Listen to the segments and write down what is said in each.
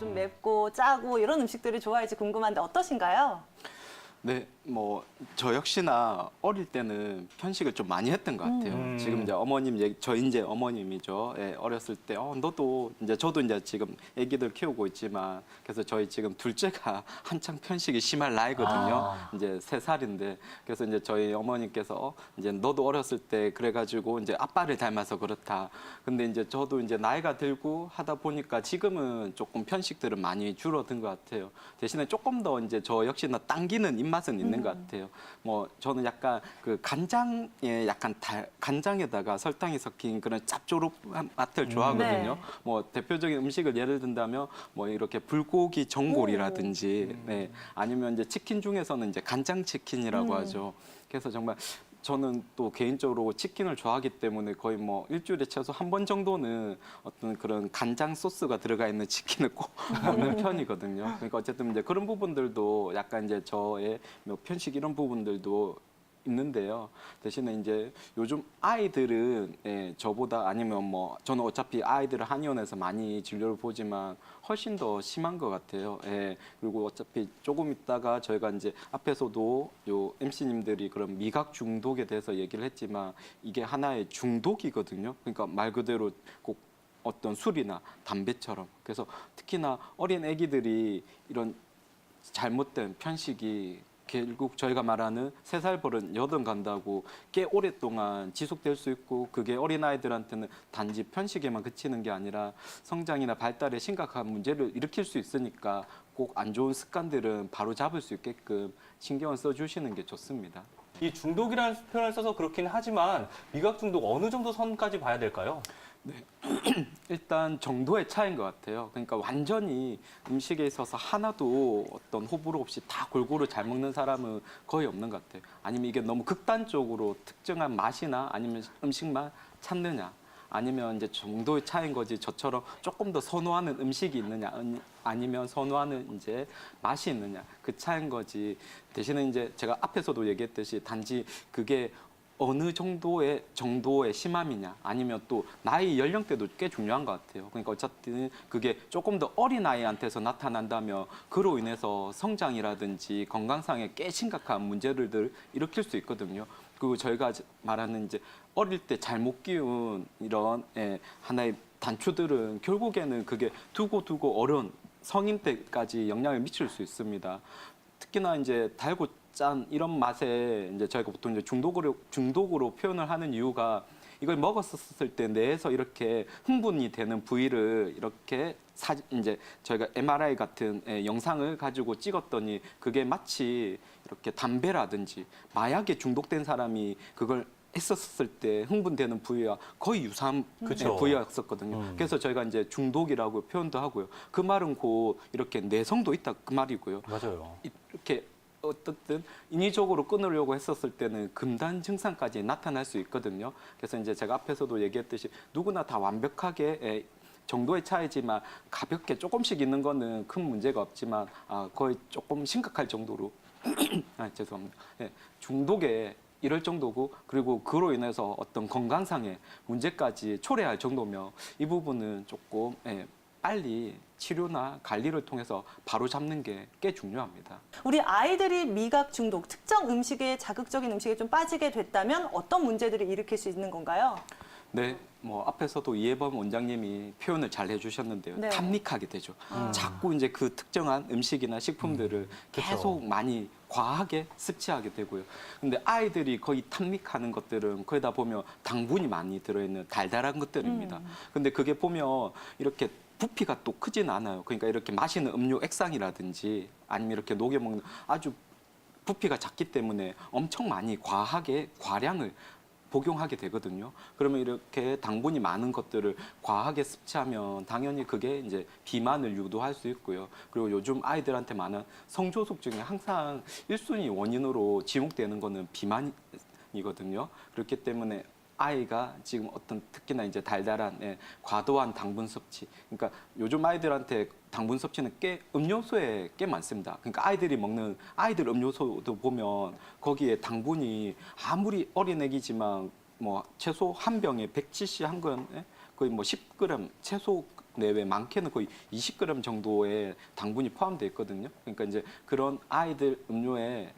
좀 맵고 짜고 이런 음식들을 좋아할지 궁금한데 어떠신가요? 네, 뭐 저 역시나 어릴 때는 편식을 좀 많이 했던 것 같아요. 지금 이제 어머님 얘기, 저 이제 어머님이죠. 예, 어렸을 때, 너도 이제 저도 이제 지금 아기들 키우고 있지만, 그래서 저희 지금 둘째가 한창 편식이 심할 나이거든요. 이제 3살인데, 그래서 이제 저희 어머님께서 이제 너도 어렸을 때 그래가지고 이제 아빠를 닮아서 그렇다. 근데 이제 저도 이제 나이가 들고 하다 보니까 지금은 조금 편식들은 많이 줄어든 것 같아요. 대신에 조금 더 이제 저 역시나 당기는 입맛은 있는 것 같아요. 뭐 저는 약간 그 간장에 약간 간장에다가 설탕이 섞인 그런 짭조름한 맛을 좋아하거든요. 네. 뭐 대표적인 음식을 예를 든다면 뭐 이렇게 불고기 전골이라든지, 네, 아니면 이제 치킨 중에서는 이제 간장 치킨이라고 하죠. 그래서 정말 저는 또 개인적으로 치킨을 좋아하기 때문에 거의 뭐 일주일에 최소 한 번 정도는 어떤 그런 간장 소스가 들어가 있는 치킨을 꼭 먹는 편이거든요. 그러니까 어쨌든 이제 그런 부분들도 약간 이제 저의 뭐 편식 이런 부분들도 있는데요. 대신에 이제 요즘 아이들은 저보다 아니면 뭐 저는 어차피 아이들을 한의원에서 많이 진료를 보지만 훨씬 더 심한 것 같아요. 예. 그리고 어차피 조금 있다가 저희가 이제 앞에서도 요 MC님들이 그런 미각 중독에 대해서 얘기를 했지만 이게 하나의 중독이거든요. 그러니까 말 그대로 꼭 어떤 술이나 담배처럼. 그래서 특히나 어린 아기들이 이런 잘못된 편식이 결국 저희가 말하는 3살 버릇 8 간다고 꽤 오랫동안 지속될 수 있고 그게 어린아이들한테는 단지 편식에만 그치는 게 아니라 성장이나 발달에 심각한 문제를 일으킬 수 있으니까 꼭 안 좋은 습관들은 바로 잡을 수 있게끔 신경을 써주시는 게 좋습니다. 이 중독이라는 표현을 써서 그렇긴 하지만 미각 중독 어느 정도 선까지 봐야 될까요? 일단 정도의 차이인 것 같아요. 그러니까 완전히 음식에 있어서 하나도 어떤 호불호 없이 다 골고루 잘 먹는 사람은 거의 없는 것 같아요. 아니면 이게 너무 극단적으로 특정한 맛이나 아니면 음식만 찾느냐. 아니면 이제 정도의 차이인 거지 저처럼 조금 더 선호하는 음식이 있느냐 아니면 선호하는 이제 맛이 있느냐 그 차이인 거지. 대신에 이제 제가 앞에서도 얘기했듯이 단지 그게 어느 정도의 심함이냐 아니면 또 나이 연령대도 꽤 중요한 것 같아요. 그러니까 어차피 그게 조금 더 어린 아이한테서 나타난다면 그로 인해서 성장이라든지 건강상에 꽤 심각한 문제를 일으킬 수 있거든요. 그리고 저희가 말하는 이제 어릴 때 잘못 키운 이런 하나의 단추들은 결국에는 그게 두고 어려운 성인 때까지 영향을 미칠 수 있습니다. 특히나 이제 달고 짠 이런 맛에 이제 저희가 보통 이제 중독으로 표현을 하는 이유가 이걸 먹었을 때 뇌에서 이렇게 흥분이 되는 부위를 이렇게 이제 저희가 MRI 같은 영상을 가지고 찍었더니 그게 마치 이렇게 담배라든지 마약에 중독된 사람이 그걸 했었을 때 흥분되는 부위와 거의 유사한 그쵸. 부위였었거든요. 그래서 저희가 이제 중독이라고 표현도 하고요. 그 말은 곧 이렇게 내성도 있다 그 말이고요. 맞아요. 이렇게 어떻든 인위적으로 끊으려고 했었을 때는 금단 증상까지 나타날 수 있거든요. 그래서 이제 제가 앞에서도 얘기했듯이 누구나 다 완벽하게 정도의 차이지만 가볍게 조금씩 있는 거는 큰 문제가 없지만 거의 조금 심각할 정도로 죄송합니다. 중독에 이럴 정도고 그리고 그로 인해서 어떤 건강상의 문제까지 초래할 정도면 이 부분은 조금 빨리 치료나 관리를 통해서 바로 잡는 게 꽤 중요합니다. 우리 아이들이 미각 중독, 특정 음식에 자극적인 음식에 좀 빠지게 됐다면 어떤 문제들을 일으킬 수 있는 건가요? 네, 뭐 앞에서도 이해범 원장님이 표현을 잘 해주셨는데요. 네. 탐닉하게 되죠. 자꾸 이제 그 특정한 음식이나 식품들을 계속 많이 과하게 섭취하게 되고요. 근데 아이들이 거의 탐닉하는 것들은 거의 다 보면 당분이 많이 들어있는 달달한 것들입니다. 근데 그게 보면 이렇게 부피가 또 크진 않아요. 그러니까 이렇게 마시는 음료 액상이라든지 아니면 이렇게 녹여 먹는 아주 부피가 작기 때문에 엄청 많이 과하게 과량을 복용하게 되거든요. 그러면 이렇게 당분이 많은 것들을 과하게 섭취하면 당연히 그게 이제 비만을 유도할 수 있고요. 그리고 요즘 아이들한테 많은 성조숙 중에 항상 1순위 원인으로 지목되는 거는 비만이거든요. 그렇기 때문에 아이가 지금 어떤 특히나 이제 달달한 과도한 당분 섭취. 그러니까 요즘 아이들한테 당분 섭취는 음료수에 꽤 많습니다. 그러니까 아이들이 먹는 아이들 음료수도 보면 거기에 당분이 아무리 어린 애기지만 뭐 최소 한 병에 100cc 한 건에 거의 뭐 10g 최소 내외 많게는 거의 20g 정도의 당분이 포함되어 있거든요. 그러니까 이제 그런 아이들 음료에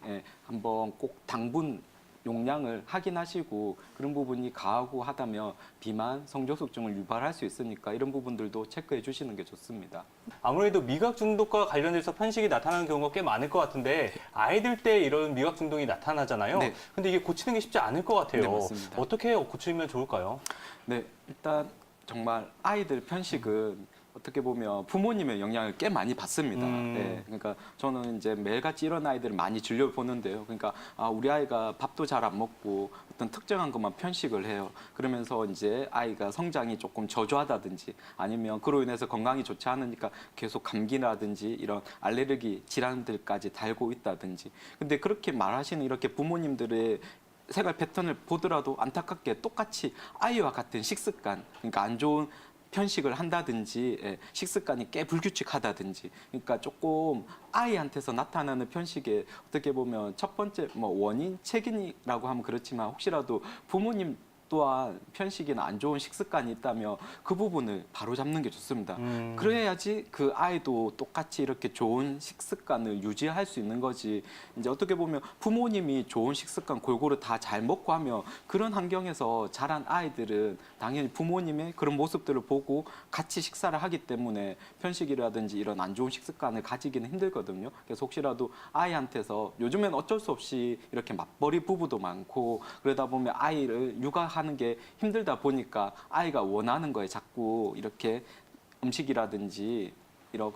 한번 꼭 당분 용량을 확인하시고 그런 부분이 가하고 하다면 비만, 성저숙증을 유발할 수 있으니까 이런 부분들도 체크해 주시는 게 좋습니다. 아무래도 미각 중독과 관련돼서 편식이 나타나는 경우가 꽤 많을 것 같은데 아이들 때 이런 미각 중독이 나타나잖아요. 네. 근데 이게 고치는 게 쉽지 않을 것 같아요. 네, 맞습니다. 어떻게 고치면 좋을까요? 네, 일단 정말 아이들 편식은 어떻게 보면 부모님의 영향을 꽤 많이 받습니다. 네, 그러니까 저는 이제 매일같이 이런 아이들을 많이 진료를 보는데요. 그러니까 우리 아이가 밥도 잘 안 먹고 어떤 특정한 것만 편식을 해요. 그러면서 이제 아이가 성장이 조금 저조하다든지 아니면 그로 인해서 건강이 좋지 않으니까 계속 감기라든지 이런 알레르기 질환들까지 달고 있다든지. 근데 그렇게 말하시는 이렇게 부모님들의 생활 패턴을 보더라도 안타깝게 똑같이 아이와 같은 식습관, 그러니까 안 좋은 편식을 한다든지 식습관이 꽤 불규칙하다든지 그러니까 조금 아이한테서 나타나는 편식의 어떻게 보면 첫 번째 뭐 원인, 책임이라고 하면 그렇지만 혹시라도 부모님 또한 편식이나 안 좋은 식습관이 있다면 그 부분을 바로잡는 게 좋습니다. 그래야지 그 아이도 똑같이 이렇게 좋은 식습관을 유지할 수 있는 거지. 이제 어떻게 보면 부모님이 좋은 식습관 골고루 다 잘 먹고 하면 그런 환경에서 자란 아이들은 당연히 부모님의 그런 모습들을 보고 같이 식사를 하기 때문에 편식이라든지 이런 안 좋은 식습관을 가지기는 힘들거든요. 그래서 혹시라도 아이한테서 요즘엔 어쩔 수 없이 이렇게 맞벌이 부부도 많고 그러다 보면 아이를 육아하는 게 힘들다 보니까 아이가 원하는 거에 자꾸 이렇게 음식이라든지 이런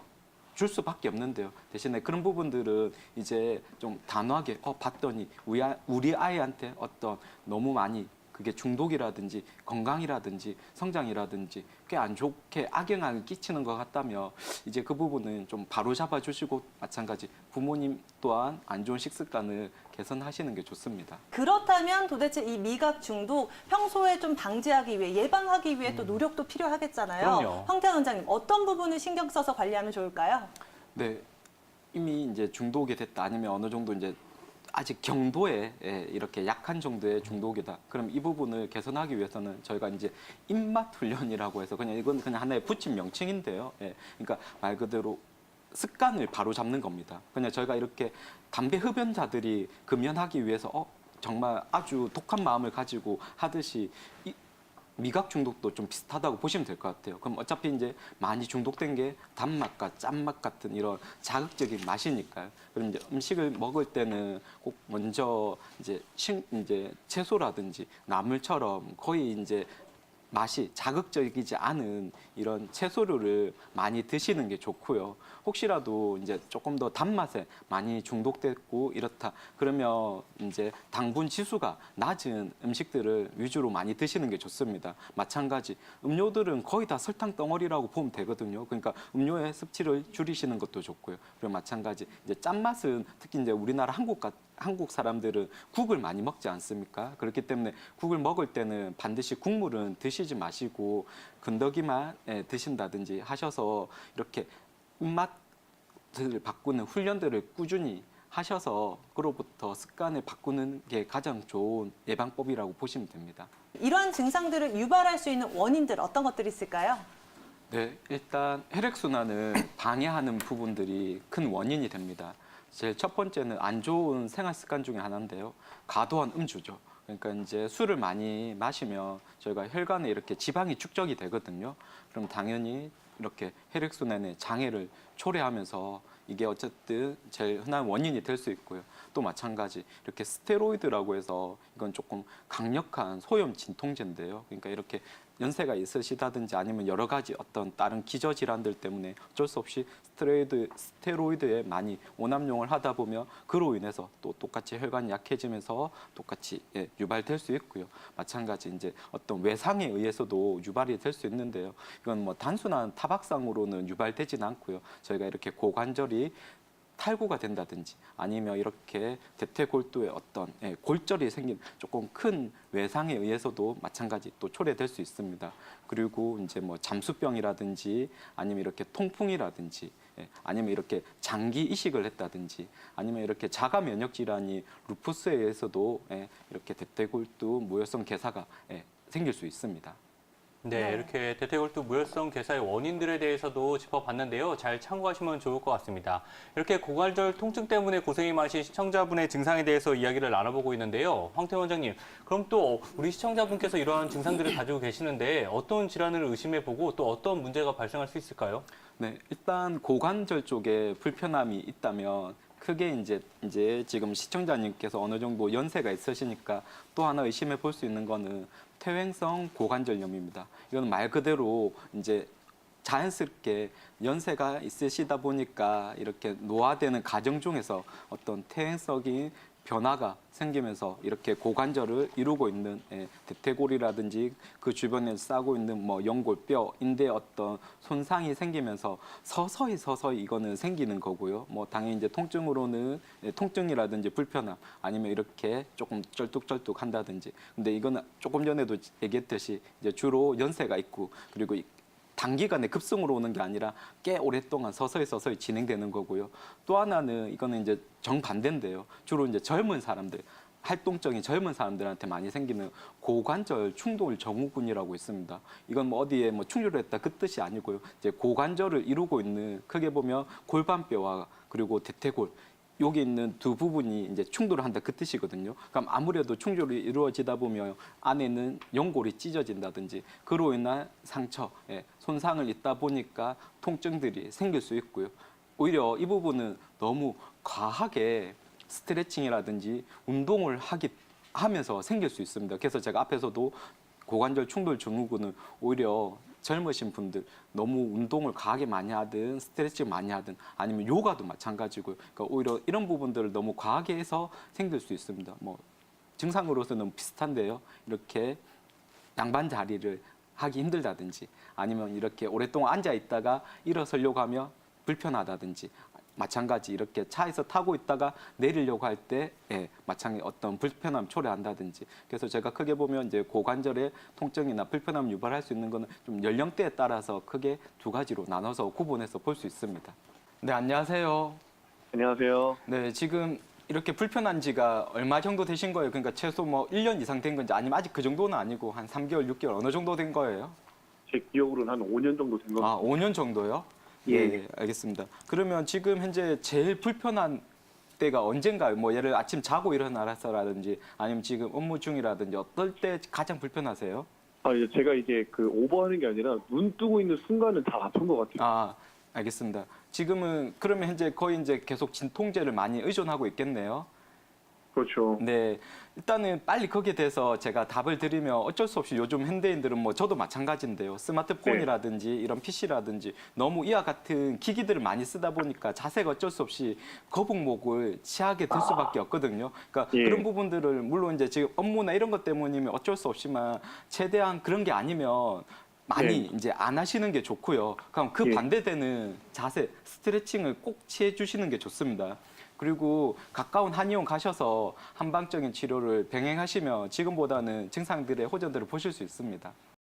줄 수밖에 없는데요. 대신에 그런 부분들은 이제 좀 단호하게 봤더니 우리 아이한테 어떤 너무 많이 그게 중독이라든지 건강이라든지 성장이라든지 꽤 안 좋게 악영향을 끼치는 것 같다면 이제 그 부분은 좀 바로 잡아주시고 마찬가지 부모님 또한 안 좋은 식습관을 개선하시는 게 좋습니다. 그렇다면 도대체 이 미각 중독 평소에 좀 방지하기 위해 예방하기 위해 또 노력도 필요하겠잖아요. 그럼요. 황태환 원장님 어떤 부분을 신경 써서 관리하면 좋을까요? 네, 이미 이제 중독이 됐다 아니면 어느 정도 이제 아직 경도에 이렇게 약한 정도의 중독이다. 그럼 이 부분을 개선하기 위해서는 저희가 이제 입맛 훈련이라고 해서 그냥 이건 그냥 하나의 붙임 명칭인데요. 그러니까 말 그대로 습관을 바로 잡는 겁니다. 그냥 저희가 이렇게 담배 흡연자들이 금연하기 위해서 정말 아주 독한 마음을 가지고 하듯이 미각 중독도 좀 비슷하다고 보시면 될 것 같아요. 그럼 어차피 이제 많이 중독된 게 단맛과 짠맛 같은 이런 자극적인 맛이니까요. 그럼 이제 음식을 먹을 때는 꼭 먼저 이제 채소라든지 나물처럼 거의 이제 맛이 자극적이지 않은 이런 채소류를 많이 드시는 게 좋고요. 혹시라도 이제 조금 더 단맛에 많이 중독됐고 이렇다. 그러면 이제 당분 지수가 낮은 음식들을 위주로 많이 드시는 게 좋습니다. 마찬가지 음료들은 거의 다 설탕 덩어리라고 보면 되거든요. 그러니까 음료의 섭취를 줄이시는 것도 좋고요. 그리고 마찬가지 이제 짠맛은 특히 이제 우리나라 한국 사람들은 국을 많이 먹지 않습니까? 그렇기 때문에 국을 먹을 때는 반드시 국물은 드시지 마시고 건더기만 드신다든지 하셔서 이렇게 입맛을 바꾸는 훈련들을 꾸준히 하셔서 그로부터 습관을 바꾸는 게 가장 좋은 예방법이라고 보시면 됩니다. 이러한 증상들을 유발할 수 있는 원인들 어떤 것들이 있을까요? 네, 일단 혈액순환을 방해하는 부분들이 큰 원인이 됩니다. 제일 첫 번째는 안 좋은 생활 습관 중에 하나인데요. 과도한 음주죠. 그러니까 이제 술을 많이 마시면 저희가 혈관에 이렇게 지방이 축적이 되거든요. 그럼 당연히 이렇게 혈액순환에 장애를 초래하면서 이게 어쨌든 제일 흔한 원인이 될 수 있고요. 또 마찬가지 이렇게 스테로이드라고 해서 이건 조금 강력한 소염 진통제인데요. 그러니까 이렇게 연세가 있으시다든지 아니면 여러 가지 어떤 다른 기저질환들 때문에 어쩔 수 없이 스테로이드에 많이 오남용을 하다 보면 그로 인해서 또 똑같이 혈관이 약해지면서 똑같이 유발될 수 있고요. 마찬가지 이제 어떤 외상에 의해서도 유발이 될 수 있는데요. 이건 뭐 단순한 타박상으로는 유발되지는 않고요. 저희가 이렇게 고관절이 탈구가 된다든지 아니면 이렇게 대퇴골두에 어떤 골절이 생긴 조금 큰 외상에 의해서도 마찬가지 또 초래될 수 있습니다. 그리고 이제 뭐 잠수병이라든지 아니면 이렇게 통풍이라든지 아니면 이렇게 장기 이식을 했다든지 아니면 이렇게 자가 면역 질환이 루푸스에 의해서도 이렇게 대퇴골두 모혈성 괴사가 생길 수 있습니다. 네, 네. 이렇게 대퇴골두 무혈성 괴사의 원인들에 대해서도 짚어봤는데요. 잘 참고하시면 좋을 것 같습니다. 이렇게 고관절 통증 때문에 고생이 많으신 시청자분의 증상에 대해서 이야기를 나눠보고 있는데요. 황태 원장님, 그럼 또 우리 시청자분께서 이러한 증상들을 가지고 계시는데 어떤 질환을 의심해보고 또 어떤 문제가 발생할 수 있을까요? 네, 일단 고관절 쪽에 불편함이 있다면 크게 이제 지금 시청자님께서 어느 정도 연세가 있으시니까 또 하나 의심해 볼 수 있는 거는 퇴행성 고관절염입니다. 이건 말 그대로 이제 자연스럽게 연세가 있으시다 보니까 이렇게 노화되는 과정 중에서 어떤 퇴행성인 변화가 생기면서 이렇게 고관절을 이루고 있는 대퇴골이라든지 그 주변에 싸고 있는 뭐 연골, 뼈, 인대 어떤 손상이 생기면서 서서히 이거는 생기는 거고요. 뭐 당연히 이제 통증으로는 통증이라든지 불편함 아니면 이렇게 조금 쩔뚝쩔뚝 한다든지. 근데 이거는 조금 전에도 얘기했듯이 이제 주로 연세가 있고 그리고 단기간에 급성으로 오는 게 아니라 꽤 오랫동안 서서히 진행되는 거고요. 또 하나는 이거는 이제 정반대인데요. 주로 이제 젊은 사람들, 활동적인 젊은 사람들한테 많이 생기는 고관절 충돌 증후군이라고 있습니다. 이건 뭐 어디에 뭐 충돌을 했다 그 뜻이 아니고요. 이제 고관절을 이루고 있는 크게 보면 골반뼈와 그리고 대퇴골 여기 있는 두 부분이 이제 충돌을 한다 그 뜻이거든요. 그럼 아무래도 충돌이 이루어지다 보면 안에는 연골이 찢어진다든지 그로 인한 상처, 손상을 입다 보니까 통증들이 생길 수 있고요. 오히려 이 부분은 너무 과하게 스트레칭이라든지 운동을 하면서 생길 수 있습니다. 그래서 제가 앞에서도 고관절 충돌 증후군은 오히려 젊으신 분들 너무 운동을 과하게 많이 하든 스트레칭 많이 하든 아니면 요가도 마찬가지고요. 그러니까 오히려 이런 부분들을 너무 과하게 해서 생길 수 있습니다. 뭐 증상으로서는 비슷한데요. 이렇게 양반 자리를 하기 힘들다든지 아니면 이렇게 오랫동안 앉아 있다가 일어서려고 하면 불편하다든지 마찬가지 이렇게 차에서 타고 있다가 내리려고 할 때 마찬가지 어떤 불편함 초래한다든지 그래서 제가 크게 보면 이제 고관절의 통증이나 불편함 유발할 수 있는 거는 좀 연령대에 따라서 크게 두 가지로 나눠서 구분해서 볼 수 있습니다. 네, 안녕하세요. 안녕하세요. 네, 지금 이렇게 불편한 지가 얼마 정도 되신 거예요? 그러니까 최소 뭐 1년 이상 된 건지 아니면 아직 그 정도는 아니고 한 3개월, 6개월 어느 정도 된 거예요? 제 기억으로는 한 5년 정도 된 것 같아요. 아, 5년 정도요? 예. 네, 알겠습니다. 그러면 지금 현재 제일 불편한 때가 언젠가요? 뭐 예를 아침 자고 일어나서라든지 아니면 지금 업무 중이라든지 어떨 때 가장 불편하세요? 이제 제가 이제 그 오버하는 게 아니라 눈 뜨고 있는 순간은 다 아픈 것 같아요. 아, 알겠습니다. 지금은 그러면 현재 거의 이제 계속 진통제를 많이 의존하고 있겠네요. 그렇죠. 네, 일단은 빨리 거기에 대해서 제가 답을 드리면 어쩔 수 없이 요즘 현대인들은 뭐 저도 마찬가지인데요. 스마트폰이라든지 이런 PC라든지 너무 이와 같은 기기들을 많이 쓰다 보니까 자세가 어쩔 수 없이 거북목을 취하게 될 수밖에 없거든요. 그러니까 예. 그런 부분들을 물론 이제 지금 업무나 이런 것 때문이면 어쩔 수 없지만 최대한 그런 게 아니면 많이 이제 안 하시는 게 좋고요. 그럼 그 예. 반대되는 자세, 스트레칭을 꼭 취해 주시는 게 좋습니다. 그리고 가까운 한의원 가셔서 한방적인 치료를 병행하시면 지금보다는 증상들의 호전들을 보실 수 있습니다.